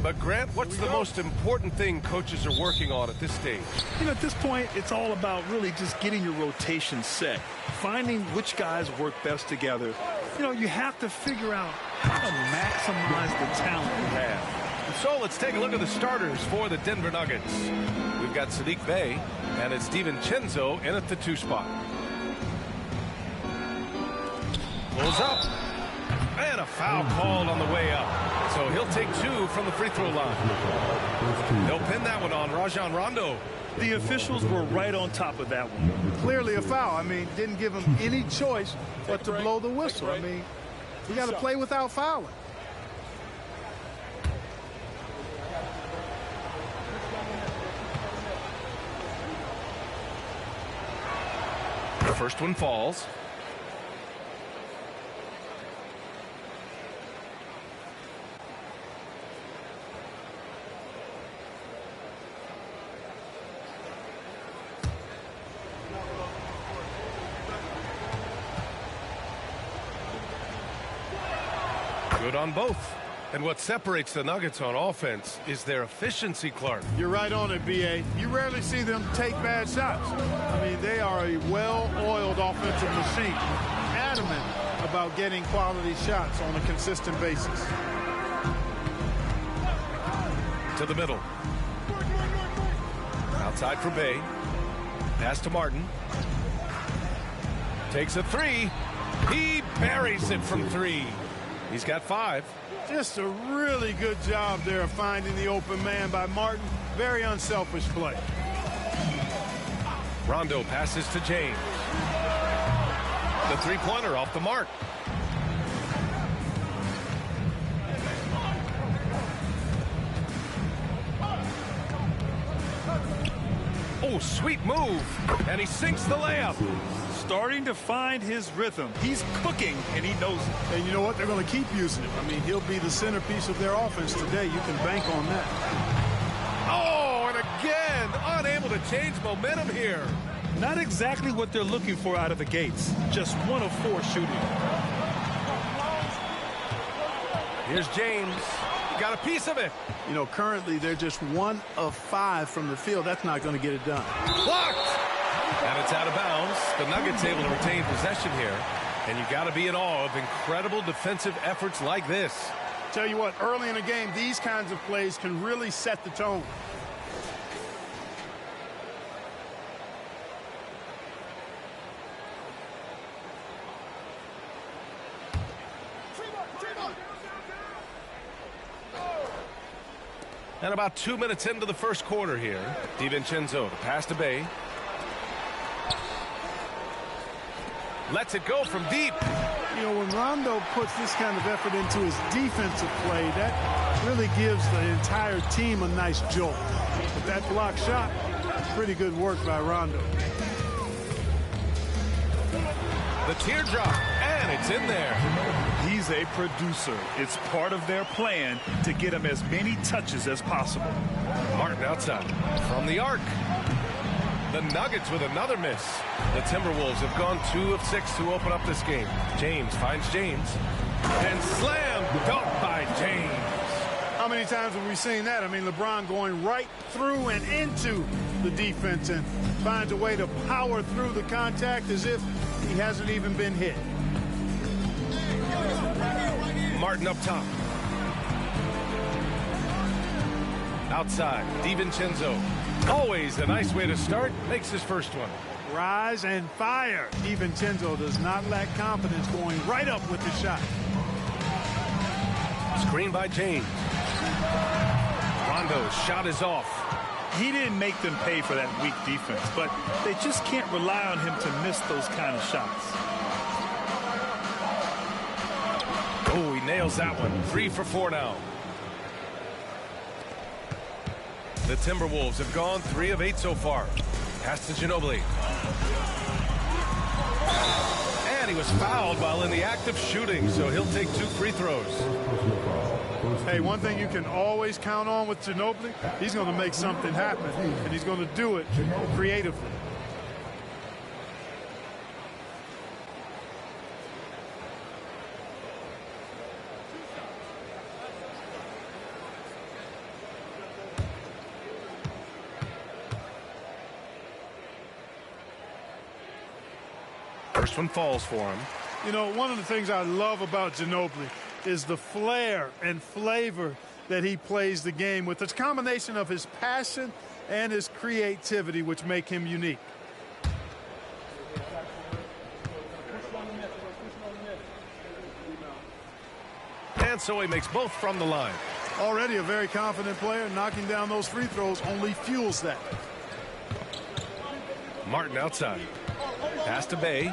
But Grant, what's the most important thing coaches are working on at this stage? You know, at this point, it's all about really just getting your rotation set, finding which guys work best together. You know, you have to figure out how to maximize the talent you have. So let's take a look at the starters for the Denver Nuggets. We've got Saddiq Bey, and it's DiVincenzo in at the 2 spot. Pulls up. And a foul called on the way up. So he'll take 2 from the free throw line. They'll pin that one on Rajon Rondo. The officials were right on top of that one. Clearly a foul. I mean, didn't give him any choice but to blow the whistle. I mean, we got to play without fouling. The first one falls. Good on both. And what separates the Nuggets on offense is their efficiency, Clark. You're right on it, B.A. You rarely see them take bad shots. I mean, they are a well-oiled offensive machine, adamant about getting quality shots on a consistent basis. To the middle. Outside for Bey. Pass to Martin. Takes a 3. He buries it from 3. He's got 5. Just a really good job there of finding the open man by Martin. Very unselfish play. Rondo passes to James. The 3-pointer off the mark. Oh, sweet move. And he sinks the layup. Starting to find his rhythm. He's cooking, and he knows it. And you know what? They're going to keep using him. I mean, he'll be the centerpiece of their offense today. You can bank on that. Oh, and again, unable to change momentum here. Not exactly what they're looking for out of the gates. Just 1 of 4 shooting. Here's James. Got a piece of it. You know, currently they're just 1 of 5 from the field. That's not going to get it done. Blocked. And it's out of bounds. The Nuggets able to retain possession here. And you got to be in awe of incredible defensive efforts like this. Tell you what, early in the game, these kinds of plays can really set the tone. And about 2 minutes into the first quarter here. DiVincenzo to pass to Bey. Lets it go from deep. You know, when Rondo puts this kind of effort into his defensive play, that really gives the entire team a nice jolt. But that block shot, pretty good work by Rondo. The teardrop, and it's in there. He's a producer. It's part of their plan to get him as many touches as possible. Martin outside from the arc. The Nuggets with another miss. The Timberwolves have gone 2 of 6 to open up this game. James finds James. And slam dunk by James. How many times have we seen that? I mean, LeBron going right through and into the defense and finds a way to power through the contact as if he hasn't even been hit. Martin up top. Outside, DiVincenzo. Always a nice way to start. Makes his first one. Rise and fire. DiVincenzo does not lack confidence going right up with the shot. Screen by James. Rondo's shot is off. He didn't make them pay for that weak defense, but they just can't rely on him to miss those kind of shots. Oh, he nails that one. 3 for 4 now. The Timberwolves have gone 3 of 8 so far. Pass to Ginobili. And he was fouled while in the act of shooting, so he'll take 2 free throws. Hey, one thing you can always count on with Ginobili, he's going to make something happen, and he's going to do it creatively. First one falls for him. You know, one of the things I love about Ginobili is the flair and flavor that he plays the game with. It's a combination of his passion and his creativity which make him unique. And so he makes both from the line. Already a very confident player. Knocking down those free throws only fuels that. Martin outside. Pass to Bay.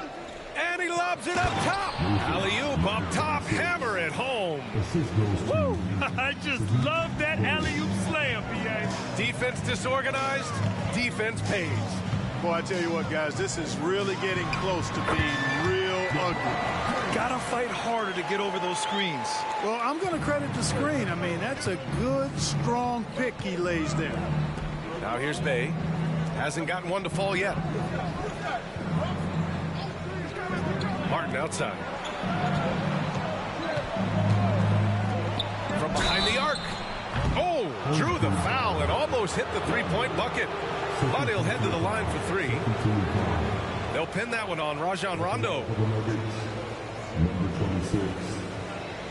And he lobs it up top. Alley-oop up top. Hammer it home. Woo! I just love that alley-oop slam, B.A. Defense disorganized. Defense pays. Boy, I tell you what, guys, this is really getting close to being real ugly. Gotta fight harder to get over those screens. Well, I'm going to credit the screen. I mean, that's a good, strong pick he lays there. Now here's Bay. Hasn't gotten one to fall yet. Martin outside. From behind the arc. Oh, drew the foul and almost hit the three-point bucket. But he'll head to the line for three. They'll pin that one on Rajon Rondo. Number 26.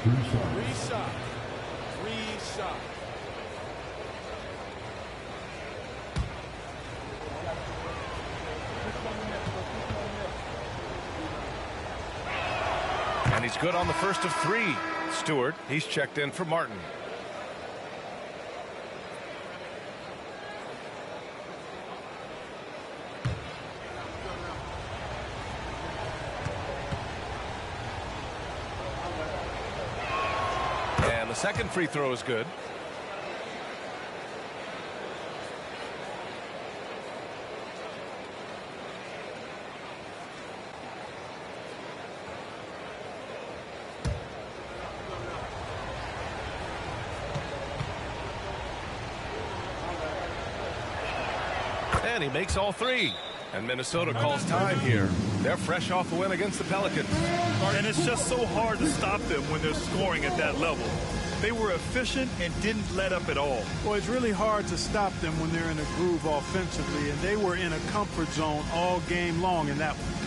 Three shot. And he's good on the first of three. Stewart, he's checked in for Martin. And the second free throw is good. And he makes all three. And Minnesota calls time here. They're fresh off a win against the Pelicans. And it's just so hard to stop them when they're scoring at that level. They were efficient and didn't let up at all. Well, it's really hard to stop them when they're in a groove offensively, and they were in a comfort zone all game long in that one.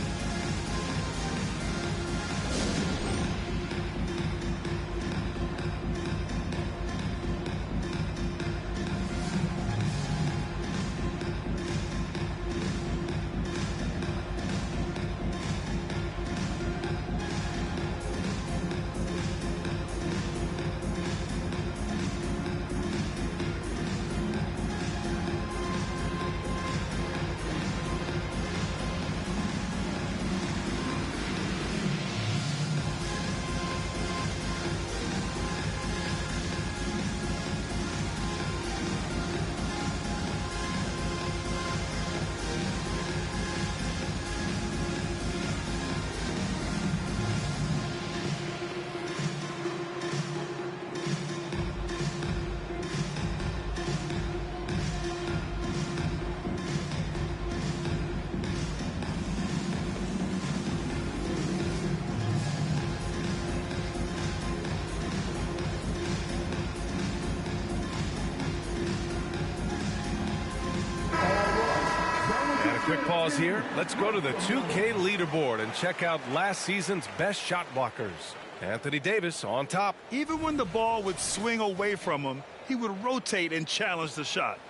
Quick pause here. Let's go to the 2K leaderboard and check out last season's best shot blockers. Anthony Davis on top. Even when the ball would swing away from him, he would rotate and challenge the shot.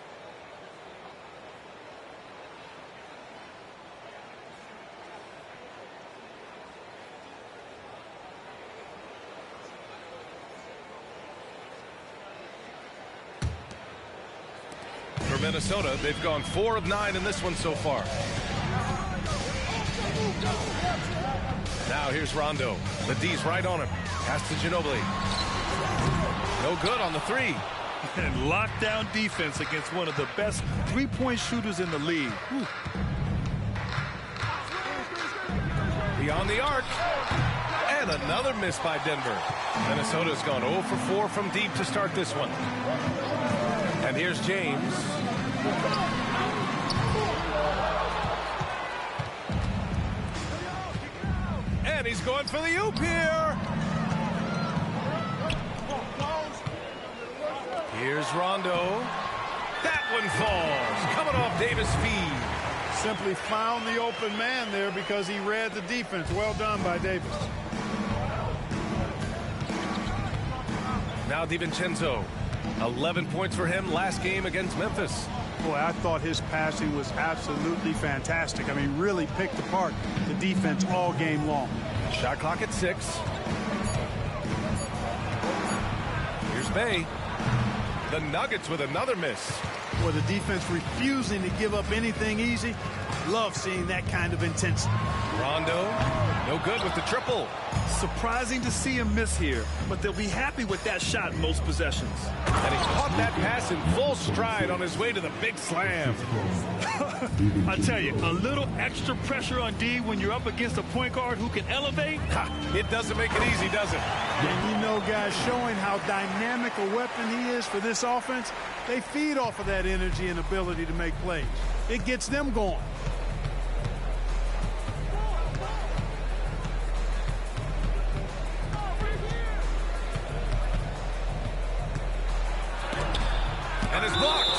For Minnesota, they've gone 4 of 9 in this one so far. Now here's Rondo. The D's right on him. Pass to Ginobili. No good on the three. And lockdown defense against one of the best three-point shooters in the league. Whew. Beyond the arc. And another miss by Denver. Minnesota's gone 0 for 4 from deep to start this one. And here's James. And he's going for the oop here. Here's Rondo. That one falls. Coming off Davis' feed. Simply found the open man there because he read the defense. Well done by Davis. Now DiVincenzo. 11 points for him last game against Memphis. Boy, I thought his passing was absolutely fantastic. I mean, really picked apart the defense all game long. Shot clock at 6. Here's Bey. The Nuggets with another miss. Boy, the defense refusing to give up anything easy. Love seeing that kind of intensity. Rondo, no good with the triple. Surprising to see him miss here, but they'll be happy with that shot in most possessions. And he caught that pass in full stride on his way to the big slam. I tell you, a little extra pressure on D when you're up against a point guard who can elevate. It doesn't make it easy, does it? And you know, guys, showing how dynamic a weapon he is for this offense, they feed off of that energy and ability to make plays. It gets them going. And it's blocked.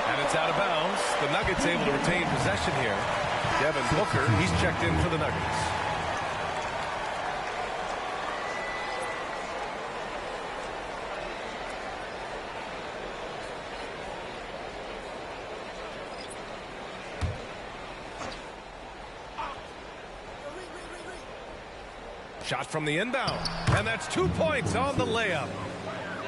And it's out of bounds. The Nuggets able to retain possession here. Devin Booker, he's checked in for the Nuggets. Shot from the inbound. And that's 2 points on the layup.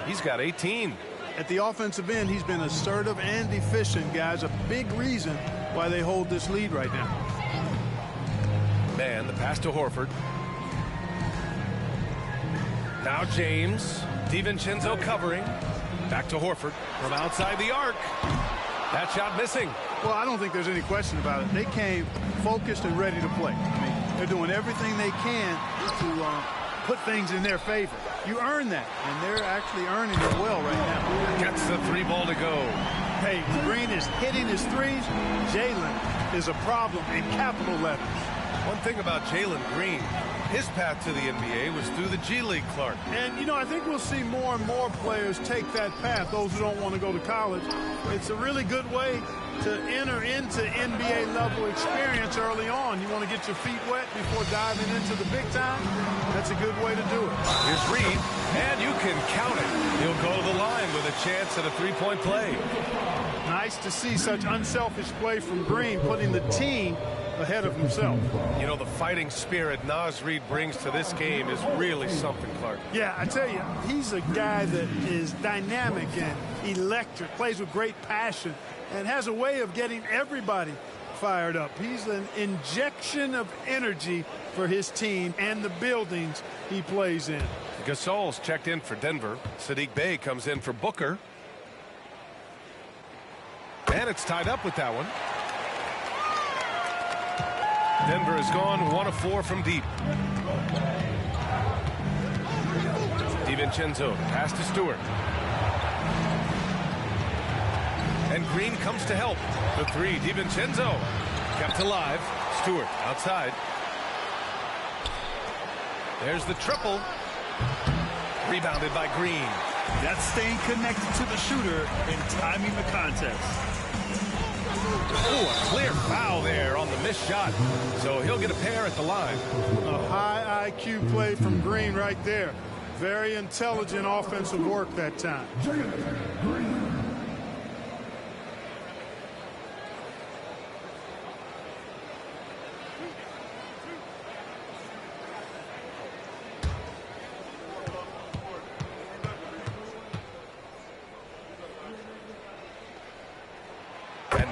He's got 18. At the offensive end, he's been assertive and efficient, guys. A big reason why they hold this lead right now. Man, the pass to Horford. Now James. DiVincenzo covering. Back to Horford from outside the arc. That shot missing. Well, I don't think there's any question about it. They came focused and ready to play. I mean, they're doing everything they can to put things in their favor. You earn that, and they're actually earning it well right now. Gets the 3 ball to go. Hey, Green is hitting his threes. Jalen is a problem in capital letters. One thing about Jalen Green, his path to the NBA was through the G League, Clark. And, you know, I think we'll see more and more players take that path, those who don't want to go to college. It's a really good way to enter into NBA level experience early on. You want to get your feet wet before diving into the big time? That's a good way to do it. Here's Reed, and you can count it. He'll go to the line with a chance at a 3-point play. Nice to see such unselfish play from Green, putting the team ahead of himself. You know, the fighting spirit Naz Reid brings to this game is really something, Clark. Yeah, I tell you, he's a guy that is dynamic and electric, plays with great passion, and has a way of getting everybody fired up. He's an injection of energy for his team and the buildings he plays in. Gasol's checked in for Denver. Saddiq Bey comes in for Booker. And it's tied up with that one. Denver has gone 1 of 4 from deep. DiVincenzo, pass to Stewart. And Green comes to help. The 3, DiVincenzo. Kept alive. Stewart outside. There's the triple. Rebounded by Green. That's staying connected to the shooter and timing the contest. Oh, a clear foul there on the missed shot. So he'll get a pair at the line. A high IQ play from Green right there. Very intelligent offensive work that time.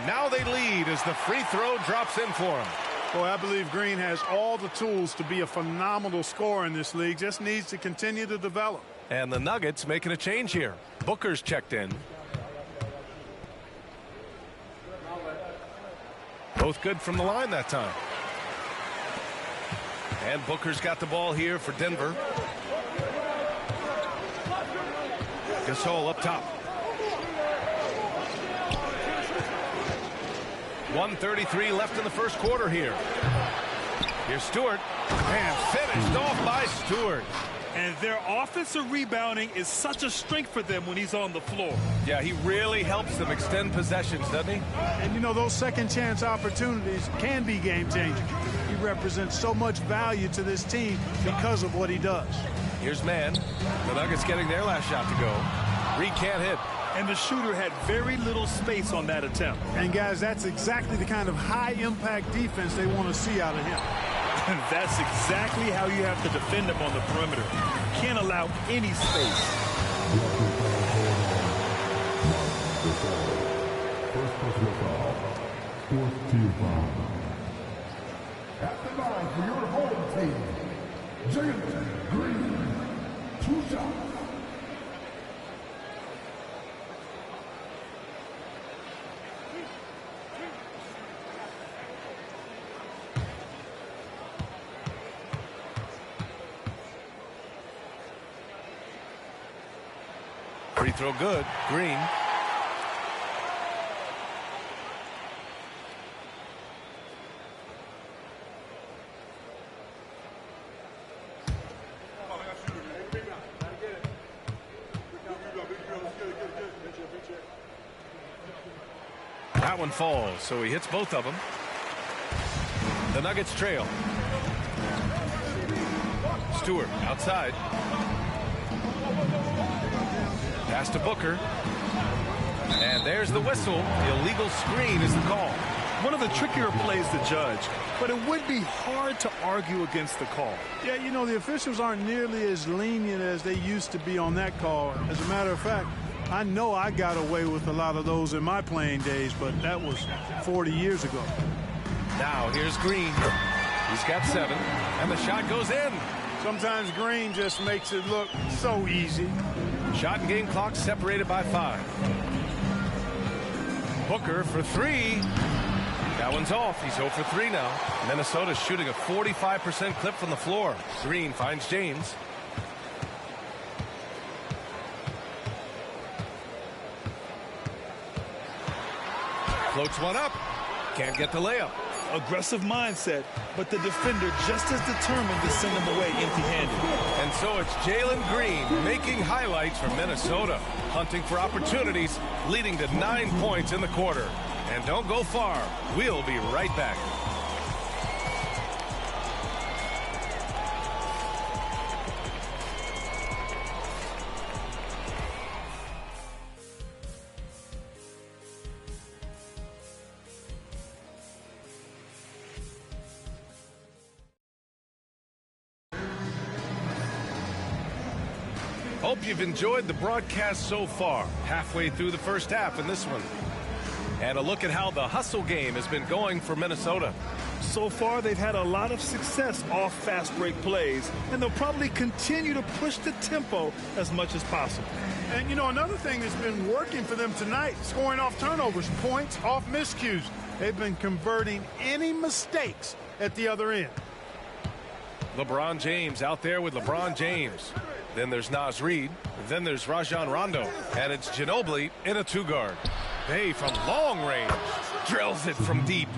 Now they lead as the free throw drops in for him. Boy, I believe Green has all the tools to be a phenomenal scorer in this league. Just needs to continue to develop. And the Nuggets making a change here. Booker's checked in. Both good from the line that time. And Booker's got the ball here for Denver. Gasol up top. 1:33 left in the first quarter here. Here's Stewart. And finished off by Stewart. And their offensive rebounding is such a strength for them when he's on the floor. Yeah, he really helps them extend possessions, doesn't he? And, you know, those second-chance opportunities can be game-changing. He represents so much value to this team because of what he does. Here's Mann. The Nuggets getting their last shot to go. Reed can't hit. And the shooter had very little space on that attempt. And, guys, that's exactly the kind of high-impact defense they want to see out of him. And that's exactly how you have to defend him on the perimeter. Can't allow any space. First personal foul. Fourth team foul. At the line for your home team, Jalen Green. 2 shots. Free throw good. Green. That one falls, so he hits both of them. The Nuggets trail. Stewart outside. Pass to Booker. And there's the whistle. The illegal screen is the call. One of the trickier plays to judge, but it would be hard to argue against the call. Yeah, you know, the officials aren't nearly as lenient as they used to be on that call. As a matter of fact, I know I got away with a lot of those in my playing days, but that was 40 years ago. Now here's Green. He's got 7, and the shot goes in. Sometimes Green just makes it look so easy. Shot and game clock separated by 5. Booker for 3. That one's off. He's 0 for 3 now. Minnesota's shooting a 45% clip from the floor. Green finds James. Floats one up. Can't get the layup. Aggressive mindset, but the defender just as determined to send him away empty-handed. And so it's Jalen Green making highlights for Minnesota, hunting for opportunities, leading to 9 points in the quarter. And don't go far. We'll be right back. Hope you've enjoyed the broadcast so far. Halfway through the first half in this one. And a look at how the hustle game has been going for Minnesota. So far, they've had a lot of success off fast break plays, and they'll probably continue to push the tempo as much as possible. And, you know, another thing that's been working for them tonight, scoring off turnovers, points off miscues. They've been converting any mistakes at the other end. LeBron James out there with LeBron James. Then there's Naz Reid. Then there's Rajon Rondo. And it's Ginobili in a 2-guard. Bey from long range drills it from deep.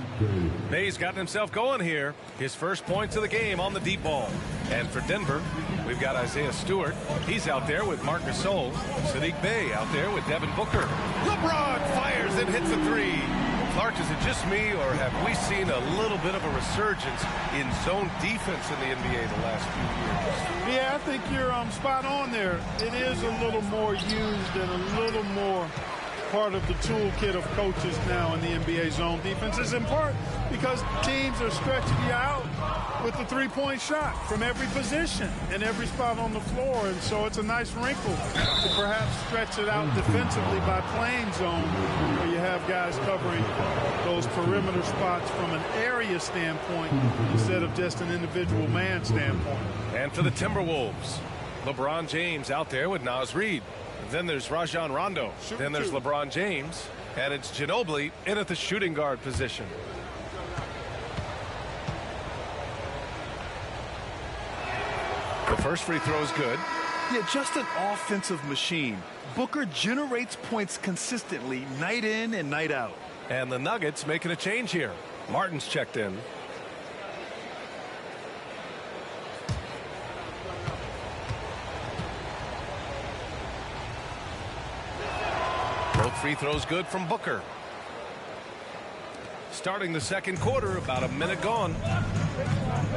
Bey's gotten himself going here. His first points of the game on the deep ball. And for Denver, we've got Isaiah Stewart. He's out there with Marc Gasol. Saddiq Bey out there with Devin Booker. LeBron fires and hits a 3. Clark, is it just me, or have we seen a little bit of a resurgence in zone defense in the NBA the last few years? Yeah, I think you're spot on there. It is a little more used and a little more part of the toolkit of coaches now in the NBA zone defenses, in part because teams are stretching you out with the three-point shot from every position and every spot on the floor. And so it's a nice wrinkle to perhaps stretch it out defensively by playing zone, where you have guys covering those perimeter spots from an area standpoint instead of just an individual man standpoint. And for the Timberwolves, LeBron James out there with Naz Reid. Then there's Rajon Rondo. Then there's LeBron James. And it's Ginobili in at the shooting guard position. The first free throw is good. Yeah, just an offensive machine. Booker generates points consistently night in and night out. And the Nuggets making a change here. Martin's checked in. Both free throws good from Booker. Starting the second quarter, about a minute gone.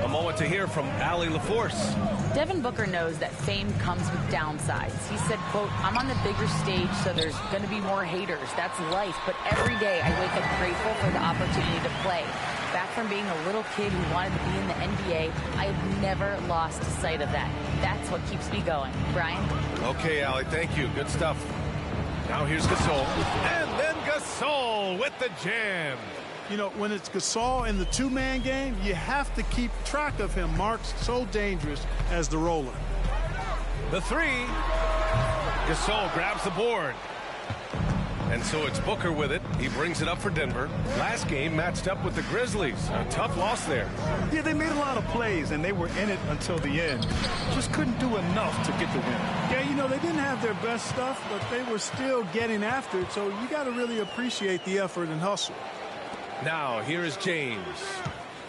A moment to hear from Allie LaForce. Devin Booker knows that fame comes with downsides. He said, quote, "I'm on the bigger stage, so there's going to be more haters. That's life. But every day I wake up grateful for the opportunity to play. Back from being a little kid who wanted to be in the NBA, I have never lost sight of that. That's what keeps me going." Brian? Okay, Allie, thank you. Good stuff. Now here's Gasol. And then Gasol with the jam. You know, when it's Gasol in the two-man game, you have to keep track of him. Mark's so dangerous as the roller. The three. Gasol grabs the board. And so it's Booker with it. He brings it up for Denver. Last game matched up with the Grizzlies. A tough loss there. Yeah, they made a lot of plays, and they were in it until the end. Just couldn't do enough to get the win. Yeah, you know, they didn't have their best stuff, but they were still getting after it, so you got to really appreciate the effort and hustle. Now, here is James.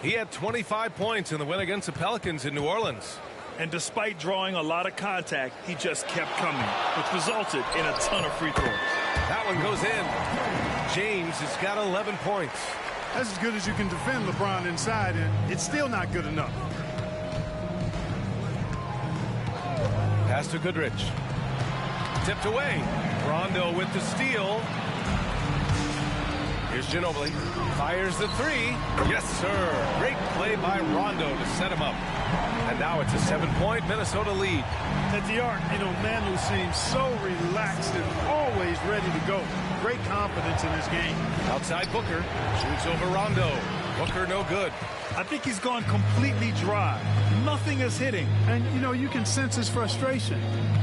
He had 25 points in the win against the Pelicans in New Orleans. And despite drawing a lot of contact, he just kept coming, which resulted in a ton of free throws. That one goes in. James has got 11 points. That's as good as you can defend LeBron inside, and it's still not good enough. Pass to Goodrich. Tipped away. Rondo with the steal. Here's Ginobili. Fires the three. Yes, sir. Great play by Rondo to set him up. And now it's a 7-point Minnesota lead. At the arc, you know, Manu seems so relaxed and always ready to go. Great confidence in his game. Outside Booker. Shoots over Rondo. Booker no good. I think he's gone completely dry. Nothing is hitting. And, you know, you can sense his frustration.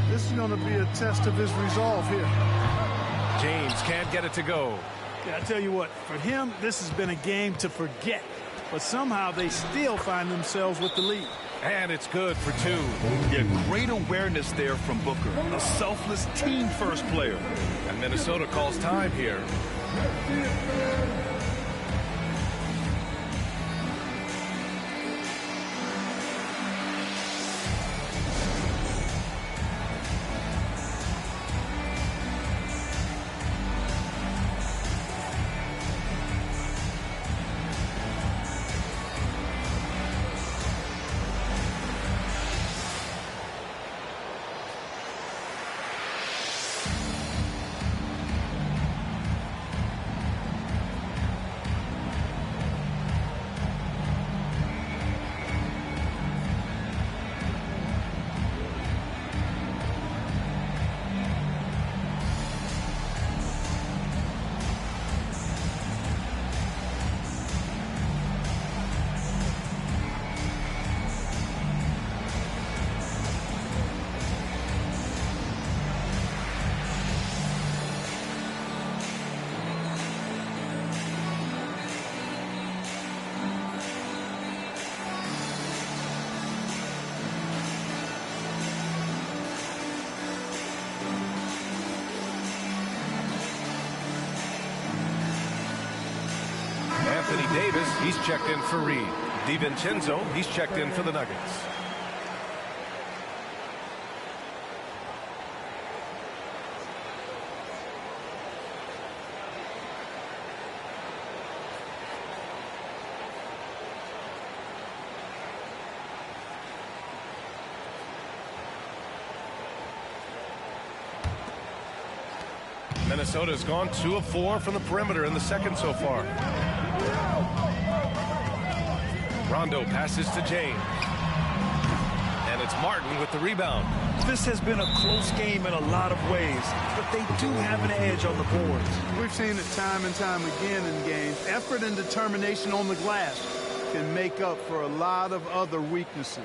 This is going to be a test of his resolve here. James can't get it to go. Yeah, I tell you what, for him, this has been a game to forget. But somehow they still find themselves with the lead. And it's good for two. Yeah, great awareness there from Booker. A selfless team-first player. And Minnesota calls time here. Anthony Davis, he's checked in for Reed. DiVincenzo, he's checked in for the Nuggets. Minnesota's gone 2 of 4 from the perimeter in the second so far. Rondo passes to James. And it's Martin with the rebound. This has been a close game in a lot of ways, but they do have an edge on the boards. We've seen it time and time again in games. Effort and determination on the glass can make up for a lot of other weaknesses.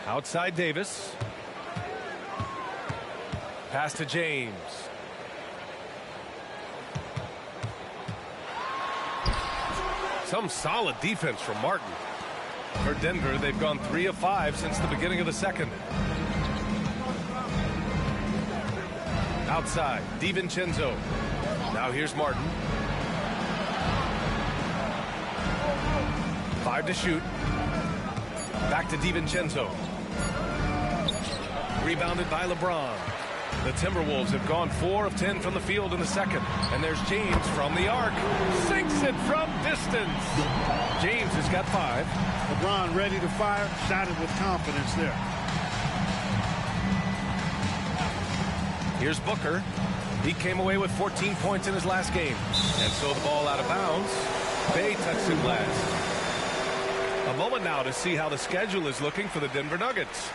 Outside Davis. Pass to James. Some solid defense from Martin. For Denver, they've gone 3 of 5 since the beginning of the second. Outside, DiVincenzo. Now here's Martin. 5 to shoot. Back to DiVincenzo. Rebounded by LeBron. The Timberwolves have gone 4 of 10 from the field in the second. And there's James from the arc. Sinks it from distance. James has got 5. LeBron ready to fire. Shot it with confidence there. Here's Booker. He came away with 14 points in his last game. And so the ball out of bounds. Bey touched it last. A moment now to see how the schedule is looking for the Denver Nuggets.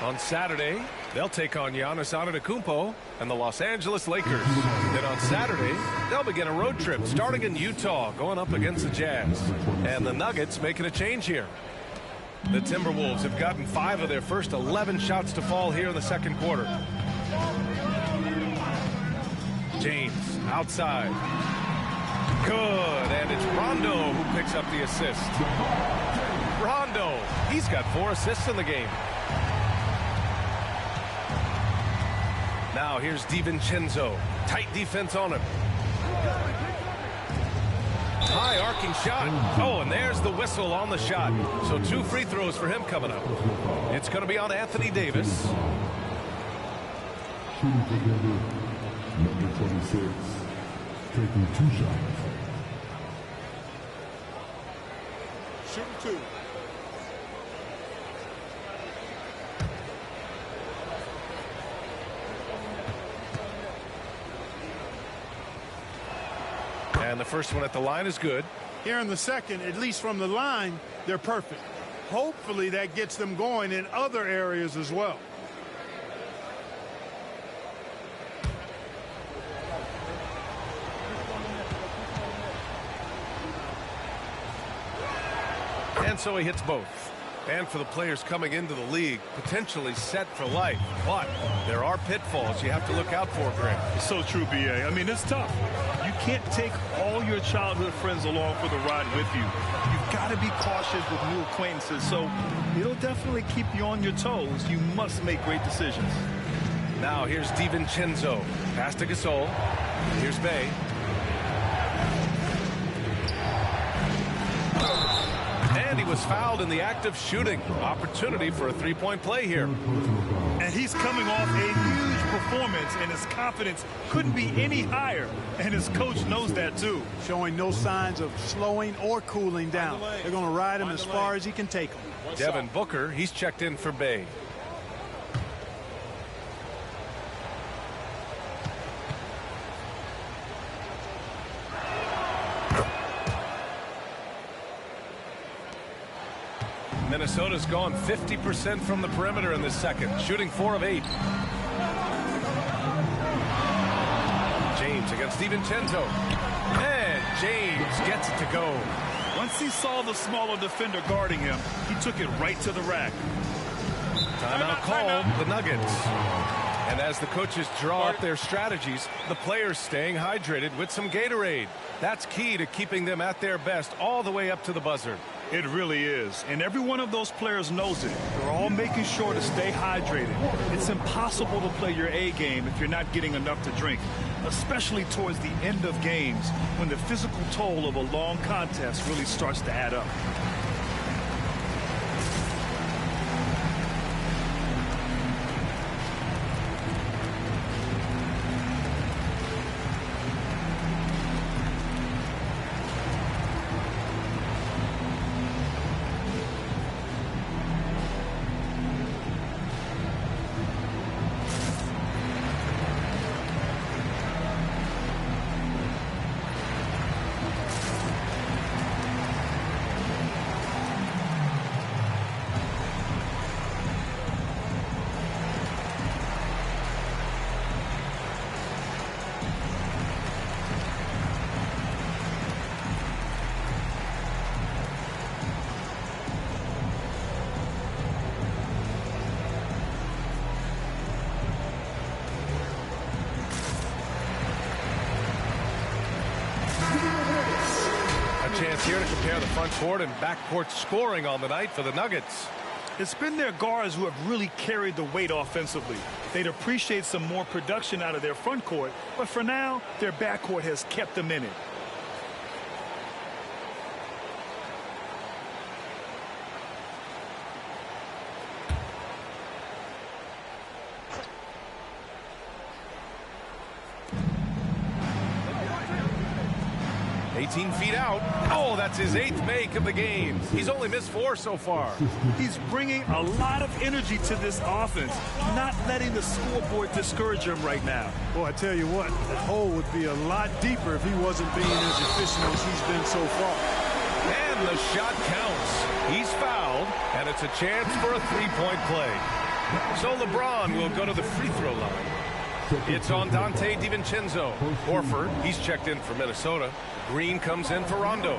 On Saturday, they'll take on Giannis Antetokounmpo and the Los Angeles Lakers. Then on Saturday, they'll begin a road trip starting in Utah, going up against the Jazz. And the Nuggets making a change here. The Timberwolves have gotten 5 of their first 11 shots to fall here in the second quarter. James outside. Good, and it's Rondo who picks up the assist. Rondo, he's got 4 assists in the game. Now here's DiVincenzo. Tight defense on him. High arcing shot. Oh, and there's the whistle on the shot. So 2 free throws for him coming up. It's going to be on Anthony Davis. Shooting for Denver, number 26, taking 2 shots. Shooting 2. And the first one at the line is good. Here in the second, at least from the line, they're perfect. Hopefully that gets them going in other areas as well. And so he hits both. And for the players coming into the league, potentially set for life. But there are pitfalls you have to look out for, Grant. It's so true, B.A. I mean, it's tough. You can't take all your childhood friends along for the ride with you. You've got to be cautious with new acquaintances, so it'll definitely keep you on your toes. You must make great decisions. Now here's DiVincenzo. Pass to Gasol. Here's Bey. And he was fouled in the act of shooting. Opportunity for a 3-point play here. And he's coming off a huge performance, and his confidence couldn't be any higher. And his coach knows that, too. Showing no signs of slowing or cooling down. They're going to ride him as far as he can take him. Devin Booker, he's checked in for Bey. Minnesota's gone 50% from the perimeter in this second, shooting 4 of 8. James against DiVincenzo. And James gets it to go. Once he saw the smaller defender guarding him, he took it right to the rack. Timeout called, the Nuggets. And as the coaches draw up their strategies, the players staying hydrated with some Gatorade. That's key to keeping them at their best all the way up to the buzzer. It really is. And every one of those players knows it. They're all making sure to stay hydrated. It's impossible to play your A game if you're not getting enough to drink, especially towards the end of games when the physical toll of a long contest really starts to add up. Chance here to compare the front court and backcourt scoring on the night for the Nuggets. It's been their guards who have really carried the weight offensively. They'd appreciate some more production out of their front court, but for now, their backcourt has kept them in it. 18 feet out. Oh, that's his 8th make of the game. He's only missed 4 so far. He's bringing a lot of energy to this offense, not letting the scoreboard discourage him right now. Boy, I tell you what, the hole would be a lot deeper if he wasn't being as efficient as he's been so far. And the shot counts. He's fouled, and it's a chance for a 3-point play. So LeBron will go to the free throw line. It's on Dante DiVincenzo. Horford, he's checked in for Minnesota. Green comes in for Rondo.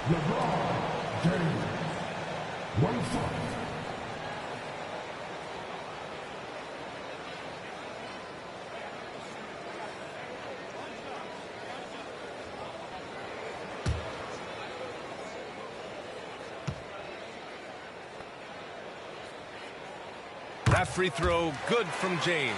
LeBron James. 1 shot. That free throw good from James.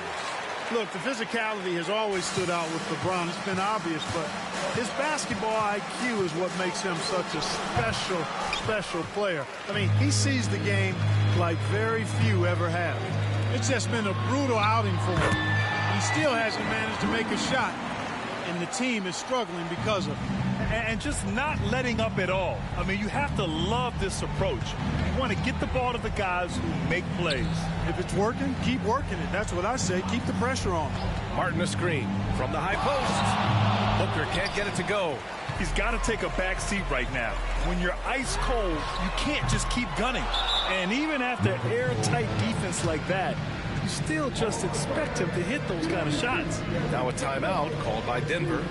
Look, the physicality has always stood out with LeBron. It's been obvious, but his basketball IQ is what makes him such a special player. I mean, he sees the game like very few ever have. It's just been a brutal outing for him. He still hasn't managed to make a shot, and the team is struggling because of it. And just not letting up at all. I mean, you have to love this approach. You want to get the ball to the guys who make plays. If it's working, keep working it. That's what I say. Keep the pressure on. Martin a screen from the high post. Booker can't get it to go. He's got to take a back seat right now. When you're ice cold, you can't just keep gunning. And even after airtight defense like that, you still just expect him to hit those kind of shots. Now a timeout called by Denver.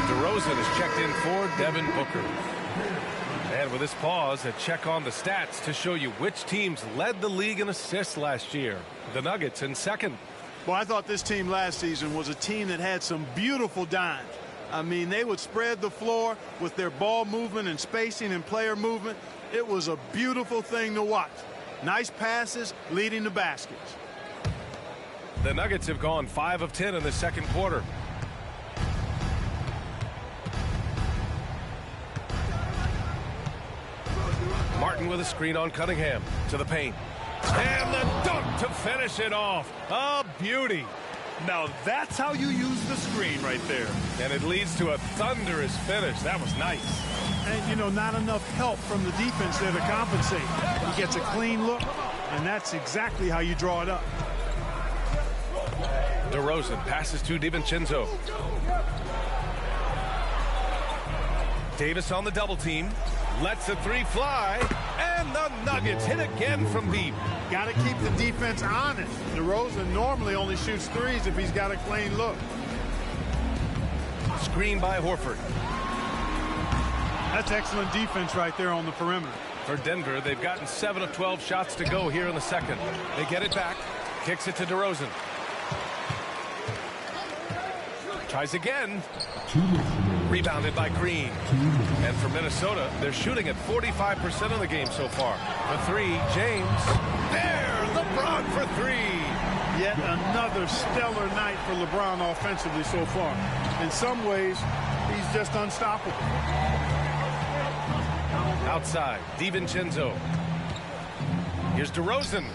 DeRozan is checked in for Devin Booker. And with this pause, a check on the stats to show you which teams led the league in assists last year. The Nuggets in second. Well, I thought this team last season was a team that had some beautiful dimes. I mean, they would spread the floor with their ball movement and spacing and player movement. It was a beautiful thing to watch. Nice passes leading to baskets. The Nuggets have gone 5 of 10 in the second quarter. Martin with a screen on Cunningham to the paint. And the dunk to finish it off. A beauty. Now that's how you use the screen right there. And it leads to a thunderous finish. That was nice. And, you know, not enough help from the defense there to compensate. He gets a clean look, and that's exactly how you draw it up. DeRozan passes to DiVincenzo. Davis on the double team. Lets the three fly. And the Nuggets hit again from deep. Got to keep the defense honest. DeRozan normally only shoots threes if he's got a clean look. Screen by Horford. That's excellent defense right there on the perimeter. For Denver, they've gotten 7 of 12 shots to go here in the second. They get it back. Kicks it to DeRozan. Tries again. Rebounded by Green. And for Minnesota, they're shooting at 45% of the game so far. The three, James. There, LeBron for three. Yet another stellar night for LeBron offensively so far. In some ways, he's just unstoppable. Outside, DiVincenzo. Here's DeRozan.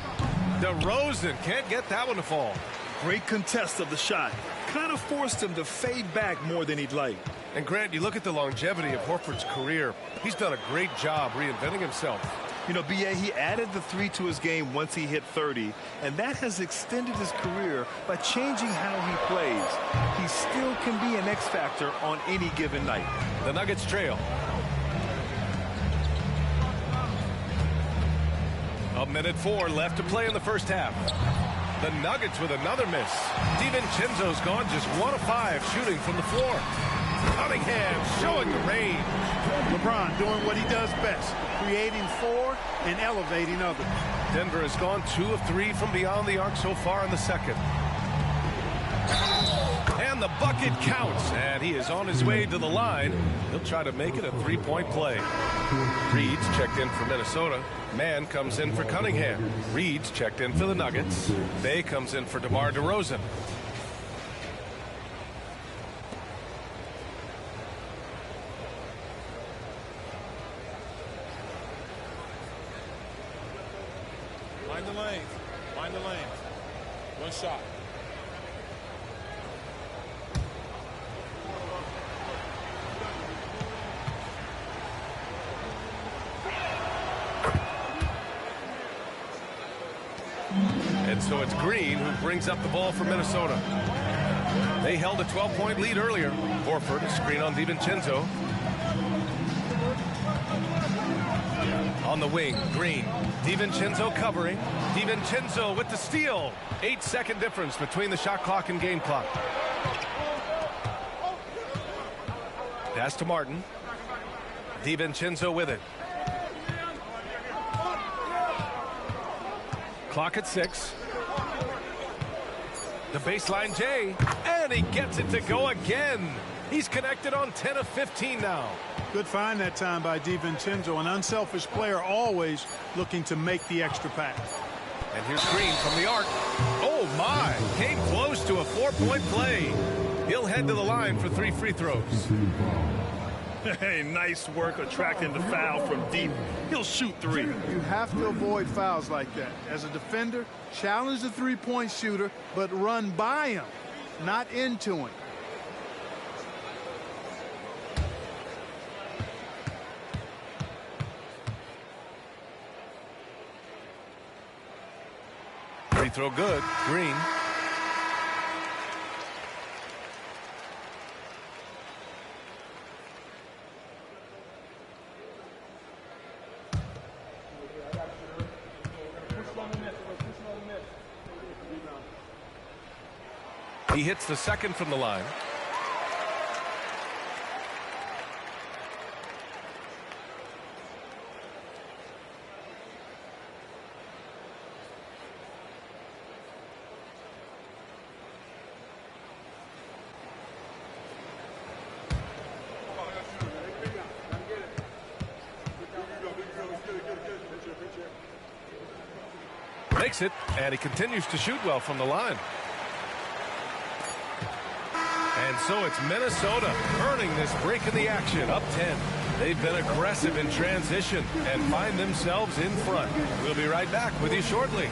DeRozan can't get that one to fall. Great contest of the shot. kind of forced him to fade back more than he'd like. And Grant, you look at the longevity of Horford's career. He's done a great job reinventing himself. You know, B.A., he added the 3 to his game once he hit 30, and that has extended his career by changing how he plays. He still can be an X factor on any given night. The Nuggets trail. A minute 4 left to play in the first half. The Nuggets with another miss. DiVincenzo's gone just 1 of 5 shooting from the floor. Cunningham showing the range. LeBron doing what he does best, creating for and elevating others. Denver has gone 2 of 3 from beyond the arc so far in the second. And the bucket counts, and he is on his way to the line. He'll try to make it a 3-point play. Reed's checked in for Minnesota. Mann comes in for Cunningham. Reed's checked in for the Nuggets. Bay comes in for DeMar DeRozan. Find the lanes. Find the lanes. One shot. And so it's Green who brings up the ball for Minnesota. They held a 12-point lead earlier. Horford, a screen on DiVincenzo. On the wing, Green. DiVincenzo covering. DiVincenzo with the steal. 8-second difference between the shot clock and game clock. Pass to Martin. DiVincenzo with it. Clock at 6. The baseline J, and he gets it to go again. He's connected on 10 of 15 now. Good find that time by DiVincenzo, an unselfish player always looking to make the extra pass. And here's Green from the arc. Oh my, came close to a 4-point play. He'll head to the line for 3 free throws. Hey, nice work attracting the foul from deep. He'll shoot 3. You have to avoid fouls like that. As a defender, challenge the three-point shooter, but run by him, not into him. Free throw good. Green. He hits the second from the line. Makes it, and he continues to shoot well from the line. And so it's Minnesota earning this break in the action, up 10. They've been aggressive in transition and find themselves in front. We'll be right back with you shortly.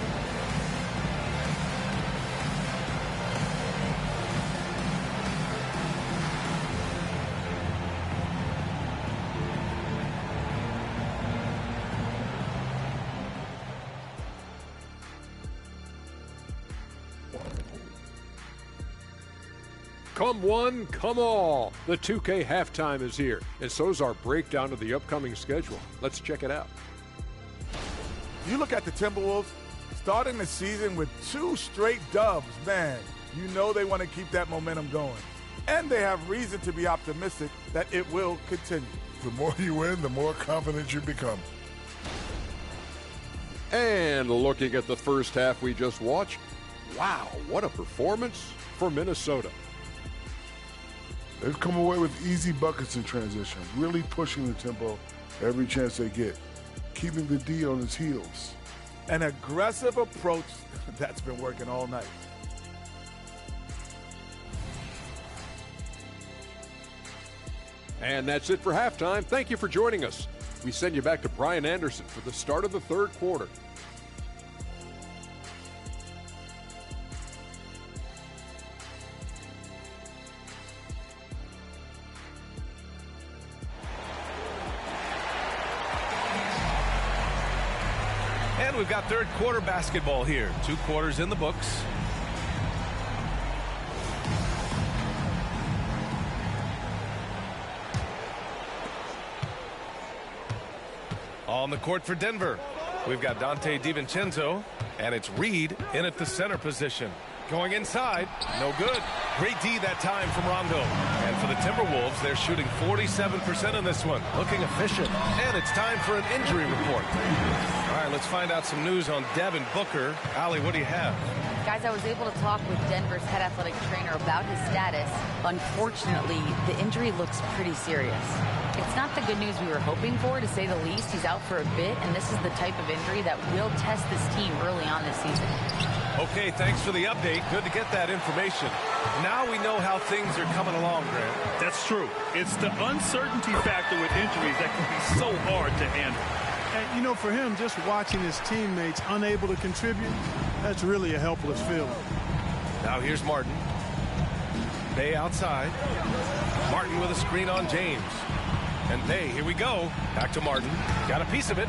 Come one, come all. The 2K halftime is here, and so's our breakdown of the upcoming schedule. Let's check it out. You look at the Timberwolves, starting the season with 2 straight dubs, man, you know they want to keep that momentum going. And they have reason to be optimistic that it will continue. The more you win, the more confident you become. And looking at the first half we just watched, wow, what a performance for Minnesota. They've come away with easy buckets in transition, really pushing the tempo every chance they get, keeping the D on his heels. An aggressive approach that's been working all night. And that's it for halftime. Thank you for joining us. We send you back to Brian Anderson for the start of the third quarter. And we've got third quarter basketball here. 2 quarters in the books. On the court for Denver, we've got Dante DiVincenzo, and it's Reed in at the center position. Going inside, no good. Great D that time from Rondo. And for the Timberwolves, they're shooting 47% in this one. Looking efficient. And it's time for an injury report. All right, let's find out some news on Devin Booker. Allie, what do you have? Guys, I was able to talk with Denver's head athletic trainer about his status. Unfortunately, the injury looks pretty serious. It's not the good news we were hoping for, to say the least. He's out for a bit, and this is the type of injury that will test this team early on this season. Okay, thanks for the update. Good to get that information. Now we know how things are coming along, Grant. That's true. It's the uncertainty factor with injuries that can be so hard to handle. And, you know, for him, just watching his teammates unable to contribute, that's really a helpless feeling. Now here's Martin. Bay outside. Martin with a screen on James. And Bay, here we go. Back to Martin. Got a piece of it.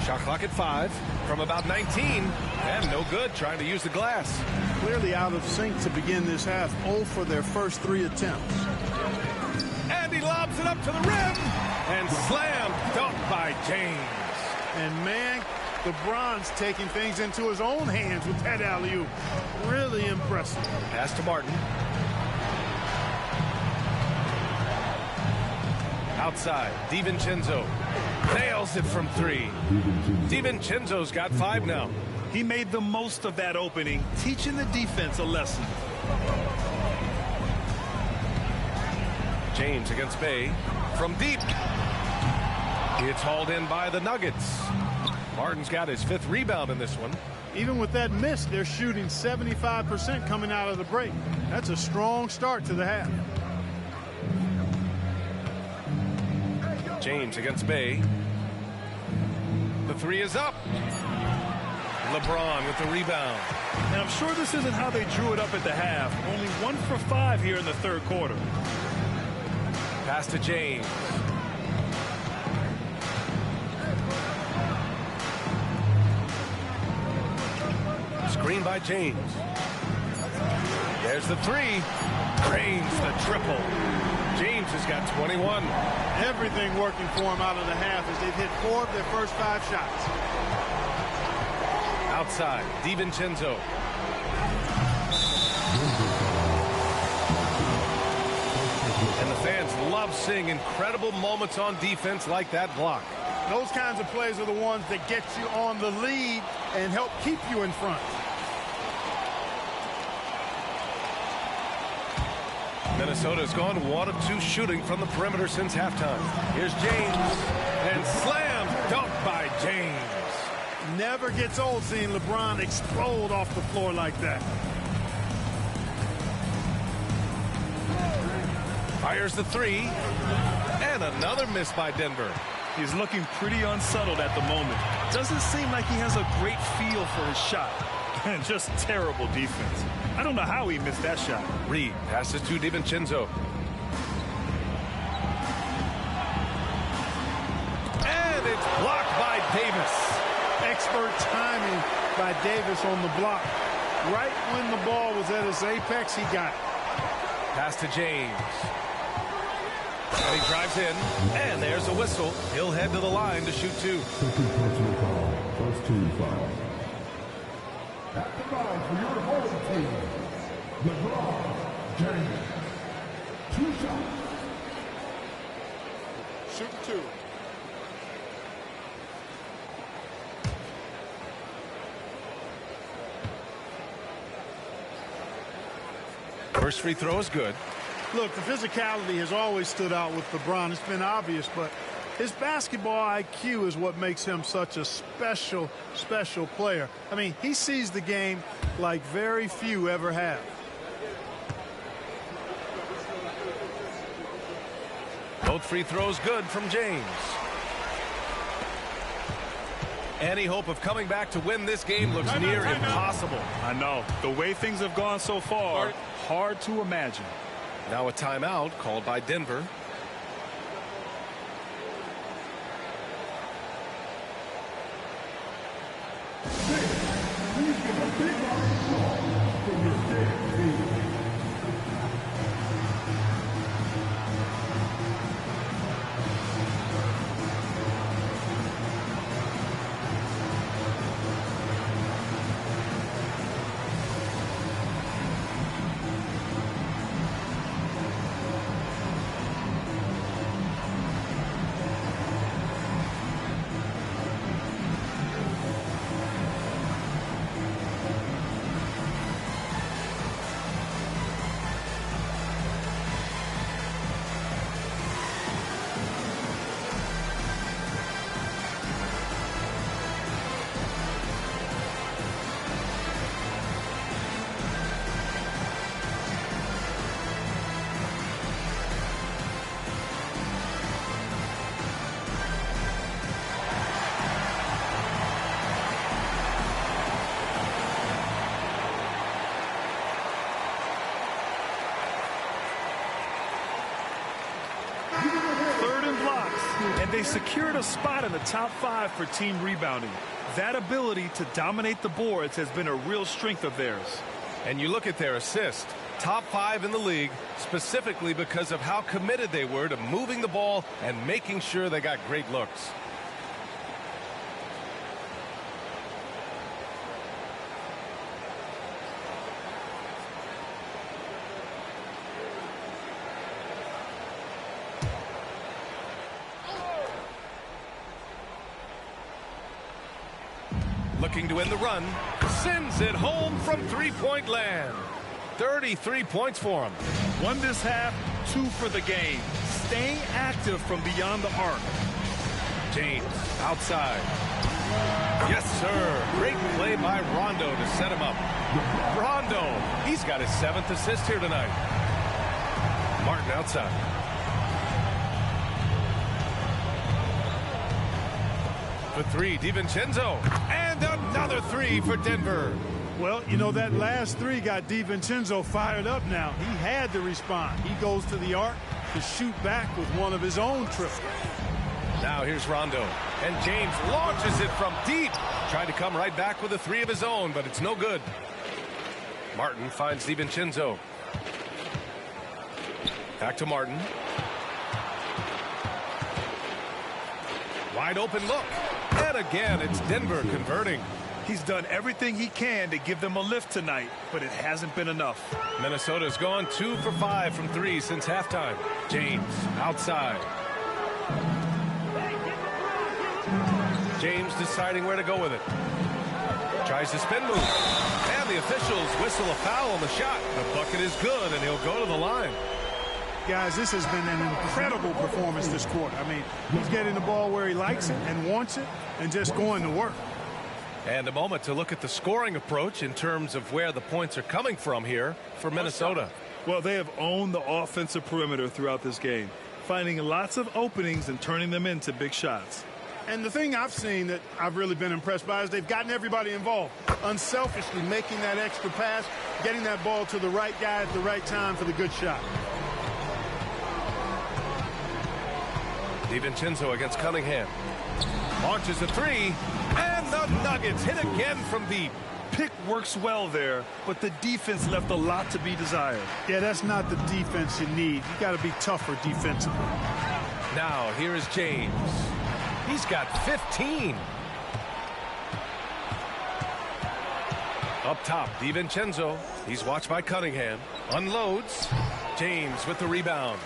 Shot clock at 5 from about 19. And no good, trying to use the glass. Clearly out of sync to begin this half. 0 for their first 3 attempts. And he lobs it up to the rim. And slam dunk by James. And man, LeBron's taking things into his own hands with that alley-oop. Really impressive. Pass to Martin. Outside, DiVincenzo nails it from 3. DiVincenzo's got 5 now. He made the most of that opening, teaching the defense a lesson. James against Bay from deep. It's hauled in by the Nuggets. Martin's got his 5th rebound in this one. Even with that miss, they're shooting 75% coming out of the break. That's a strong start to the half. James against Bay. The 3 is up. LeBron with the rebound. And I'm sure this isn't how they drew it up at the half. Only 1 for 5 here in the third quarter. Pass to James. Screen by James. There's the 3. Drains the triple. James has got 21. Everything working for him out of the half as they've hit 4 of their first 5 shots. Outside, DiVincenzo. And the fans love seeing incredible moments on defense like that block. Those kinds of plays are the ones that get you on the lead and help keep you in front. Minnesota's gone 1 of 2 shooting from the perimeter since halftime. Here's James. And slam dunk by James. Never gets old seeing LeBron explode off the floor like that. Fires the 3. And another miss by Denver. He's looking pretty unsettled at the moment. Doesn't seem like he has a great feel for his shot. And just terrible defense. I don't know how he missed that shot. Reed passes to DiVincenzo. And it's blocked by Davis. Expert timing by Davis on the block. Right when the ball was at its apex, he got it. Pass to James. And he drives in. And there's a whistle. He'll head to the line to shoot 2. Second personal foul. First team foul. At the line for your home team, LeBron James. 2 shots. Shoot 2. First free throw is good. Look, the physicality has always stood out with LeBron. It's been obvious, but his basketball IQ is what makes him such a special, special player. I mean, he sees the game like very few ever have. Both free throws good from James. Any hope of coming back to win this game looks near impossible. I know. The way things have gone so far, hard to imagine. Now a timeout called by Denver. Please give a big round of applause for your dance team. And they secured a spot in the top 5 for team rebounding. That ability to dominate the boards has been a real strength of theirs. And you look at their assist, top 5 in the league, specifically because of how committed they were to moving the ball and making sure they got great looks. Looking to win the run, sends it home from three-point land. 33 points for him. 1 this half, 2 for the game. Staying active from beyond the arc. James outside. Yes, sir. Great play by Rondo to set him up. Rondo, he's got his 7th assist here tonight. Martin outside. For 3, DiVincenzo. And another 3 for Denver. Well, you know, that last 3 got DiVincenzo fired up now. He had to respond. He goes to the arc to shoot back with one of his own triples. Now here's Rondo. And James launches it from deep. Tried to come right back with a 3 of his own, but it's no good. Martin finds DiVincenzo. Back to Martin. Wide open look. And again, it's Denver converting. He's done everything he can to give them a lift tonight, but it hasn't been enough. Minnesota's gone 2 for 5 from 3 since halftime. James outside. James deciding where to go with it. Tries to spin move. And the officials whistle a foul on the shot. The bucket is good, and he'll go to the line. Guys, this has been an incredible performance this quarter. I mean, he's getting the ball where he likes it and wants it and just going to work. And a moment to look at the scoring approach in terms of where the points are coming from here for Minnesota. Well, they have owned the offensive perimeter throughout this game, finding lots of openings and turning them into big shots. And the thing I've seen that I've really been impressed by is they've gotten everybody involved, unselfishly making that extra pass, getting that ball to the right guy at the right time for the good shot. DiVincenzo against Cunningham. Launches a 3, and the Nuggets hit again from deep. Pick works well there, but the defense left a lot to be desired. Yeah, that's not the defense you need. You got to be tougher defensively. Now, here is James. He's got 15. Up top, DiVincenzo. He's watched by Cunningham. Unloads. James with the rebound.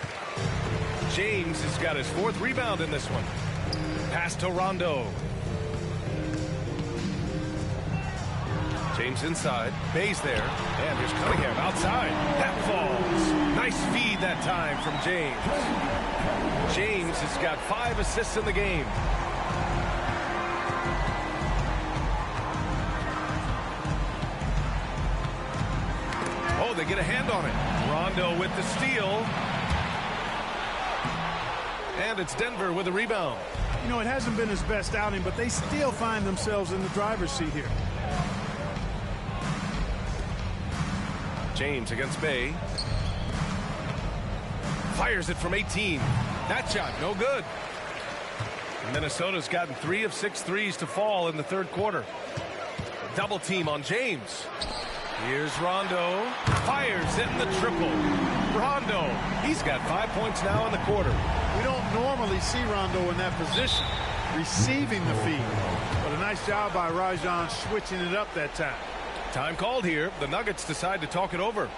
James has got his 4th rebound in this one. Pass to Rondo. James inside. Bay's there. And here's Cunningham outside. That falls. Nice feed that time from James. James has got 5 assists in the game. Oh, they get a hand on it. Rondo with the steal. And it's Denver with a rebound. You know, it hasn't been his best outing, but they still find themselves in the driver's seat here. James against Bay. Fires it from 18. That shot, no good. Minnesota's gotten 3 of 6 threes to fall in the 3rd quarter. double team on James. Here's Rondo. Fires in the triple. Rondo, he's got 5 points now in the quarter. We don't normally see Rondo in that position, receiving the feed. But a nice job by Rajon switching it up that time. Time called here. The Nuggets decide to talk it over.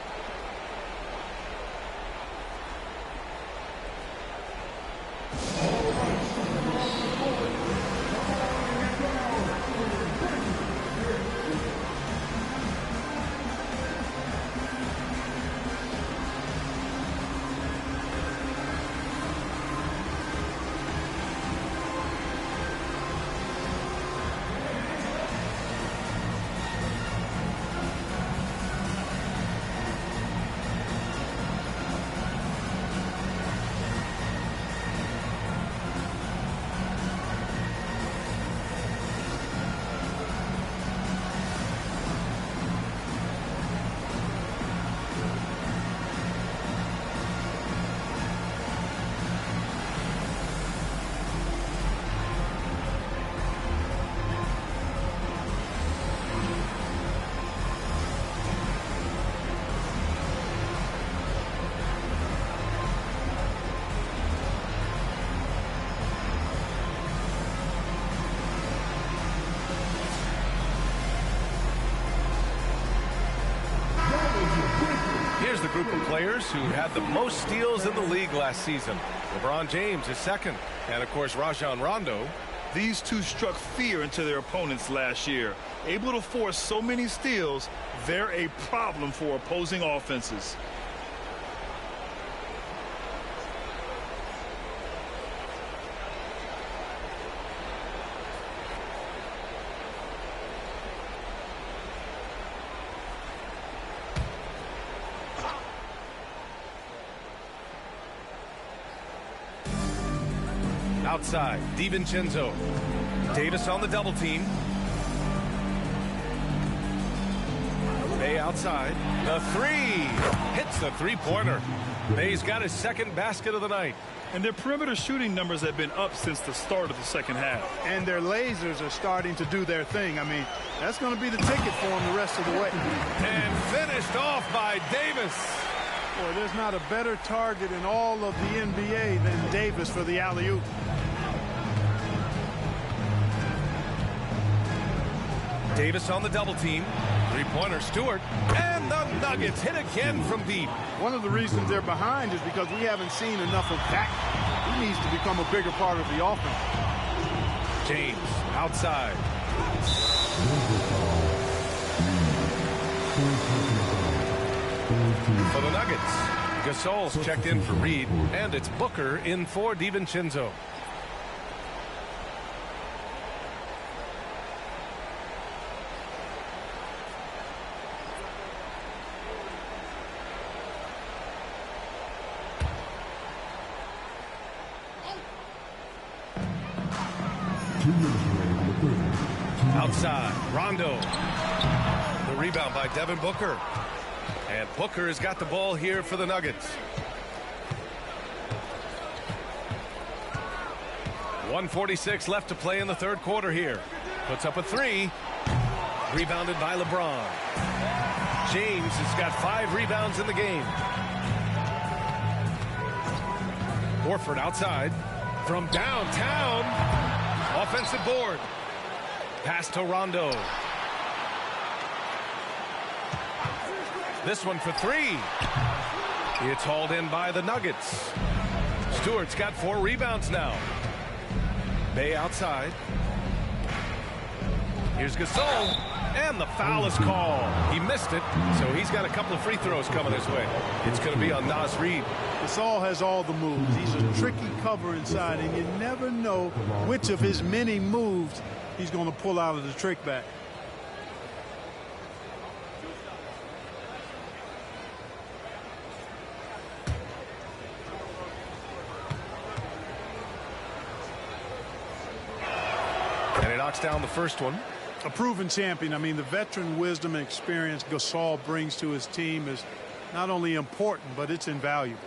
Here's the group of players who had the most steals in the league last season. LeBron James is second, and of course Rajon Rondo. These two struck fear into their opponents last year. Able to force so many steals, they're a problem for opposing offenses. Outside, DiVincenzo. Davis on the double team. Bey outside. The three. Hits the three-pointer. Bey's got his second basket of the night. And their perimeter shooting numbers have been up since the start of the second half. And their lasers are starting to do their thing. I mean, that's going to be the ticket for them the rest of the way. And finished off by Davis. Boy, there's not a better target in all of the NBA than Davis for the alley-oop. Davis on the double team. Three-pointer Stewart. And the Nuggets hit again from deep. One of the reasons they're behind is because we haven't seen enough of that. He needs to become a bigger part of the offense. James outside. For the Nuggets, Gasol's checked in for Reed, and it's Booker in for DiVincenzo. Outside, Rondo. The rebound by Devin Booker. And Booker has got the ball here for the Nuggets. 1:46 left to play in the third quarter here. Puts up a three. Rebounded by LeBron. James has got 5 rebounds in the game. Horford outside. From downtown. Offensive board. Pass to Rondo. This one for 3. It's hauled in by the Nuggets. Stewart's got 4 rebounds now. Bey outside. Here's Gasol. And the foul is called. He missed it, so he's got a couple of free throws coming his way. It's going to be on Naz Reid. Gasol has all the moves. He's a tricky cover inside, and you never know which of his many moves he's going to pull out of the trick back. And he knocks down the first one. A proven champion. I mean, the veteran wisdom and experience Gasol brings to his team is not only important, but it's invaluable.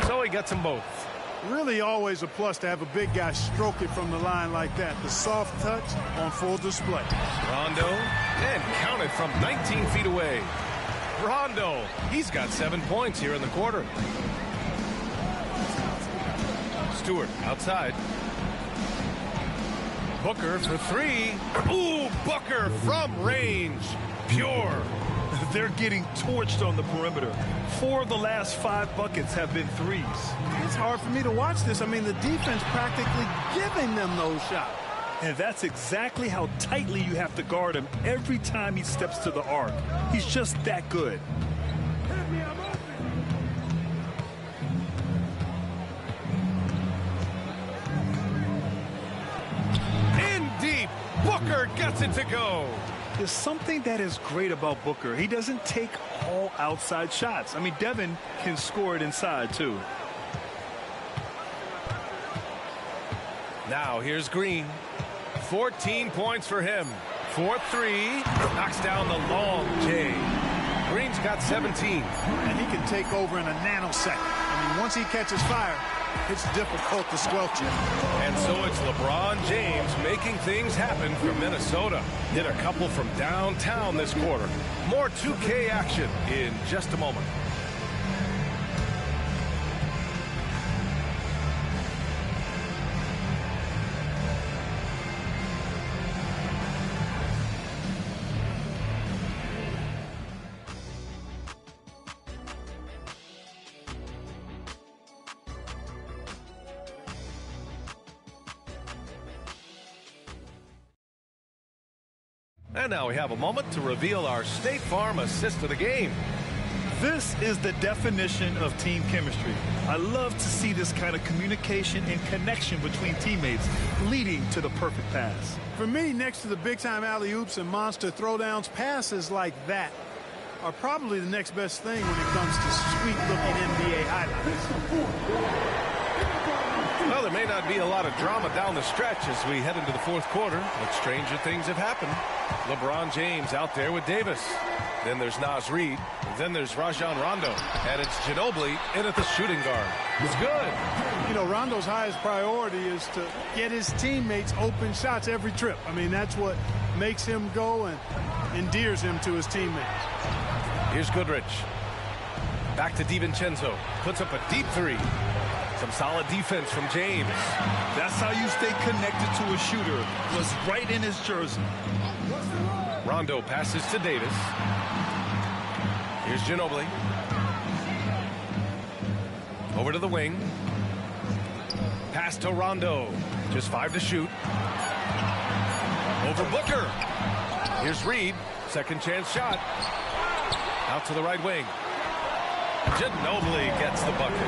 So So he gets them both. Really always a plus to have a big guy stroke it from the line like that. The soft touch on full display. Rondo, and counted from 19 feet away. Rondo, he's got 7 points here in the quarter. Stewart outside. Booker for three. Ooh, Booker from range. Pure. They're getting torched on the perimeter. 4 of the last 5 buckets have been threes. It's hard for me to watch this. I mean, the defense practically giving them those shots. And that's exactly how tightly you have to guard him every time he steps to the arc. He's just that good. In deep. Booker gets it to go. There's something that is great about Booker. He doesn't take all outside shots. I mean, Devin can score it inside, too. Now here's Green. 14 points for him. 4-3. Knocks down the long J. Green's got 17. And he can take over in a nanosecond. I mean, once he catches fire, it's difficult to squelch it. And so it's LeBron James making things happen for Minnesota. Hit a couple from downtown this quarter. More 2K action in just a moment. And now we have a moment to reveal our State Farm assist of the game. This is the definition of team chemistry. I love to see this kind of communication and connection between teammates leading to the perfect pass. For me, next to the big-time alley-oops and monster throwdowns, passes like that are probably the next best thing when it comes to sweet-looking NBA highlights. Well, there may not be a lot of drama down the stretch as we head into the fourth quarter, but stranger things have happened. LeBron James out there with Davis. Then there's Naz Reid. Then there's Rajon Rondo. And it's Ginobili in at the shooting guard. It's good. You know, Rondo's highest priority is to get his teammates open shots every trip. I mean, that's what makes him go and endears him to his teammates. Here's Goodrich. Back to DiVincenzo. Puts up a deep three. Some solid defense from James. That's how you stay connected to a shooter. Was right in his jersey. Rondo passes to Davis. Here's Ginobili. Over to the wing. Pass to Rondo. Just 5 to shoot. Over Booker. Here's Reid. Second chance shot. Out to the right wing. Ginobili gets the bucket.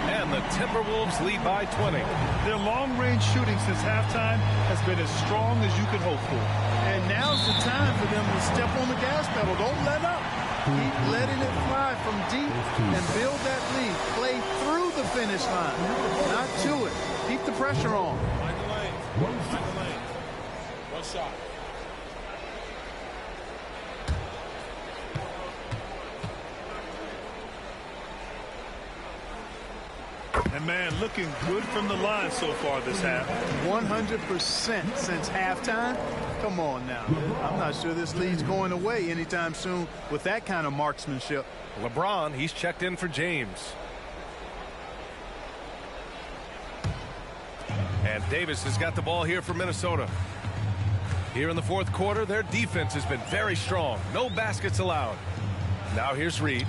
And the Timberwolves lead by 20. Their long-range shooting since halftime has been as strong as you can hope for. And now's the time for them to step on the gas pedal. Don't let up. Keep letting it fly from deep and build that lead. Play through the finish line, not to it. Keep the pressure on. Find the lane. Find the lane. One shot. And, man, looking good from the line so far this half. 100% since halftime. Come on now. I'm not sure this lead's going away anytime soon with that kind of marksmanship. LeBron, he's checked in for James. And Davis has got the ball here for Minnesota. Here in the fourth quarter, their defense has been very strong. No baskets allowed. Now here's Reid.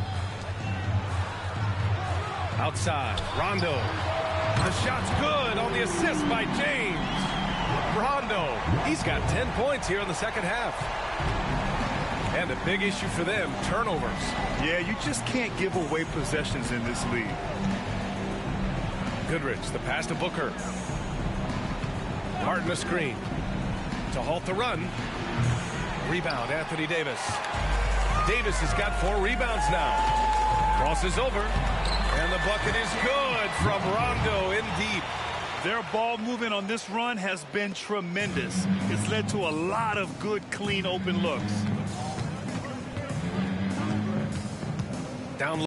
Outside, Rondo. The shot's good on the assist by James. Rondo, he's got 10 points here in the second half. And a big issue for them, turnovers. Yeah, you just can't give away possessions in this league. Goodrich, the pass to Booker. Harden a screen. To halt the run. Rebound, Anthony Davis. Davis has got 4 rebounds now. Crosses over. And the bucket is good from Rondo in deep. Their ball movement on this run has been tremendous. It's led to a lot of good, clean, open looks. Down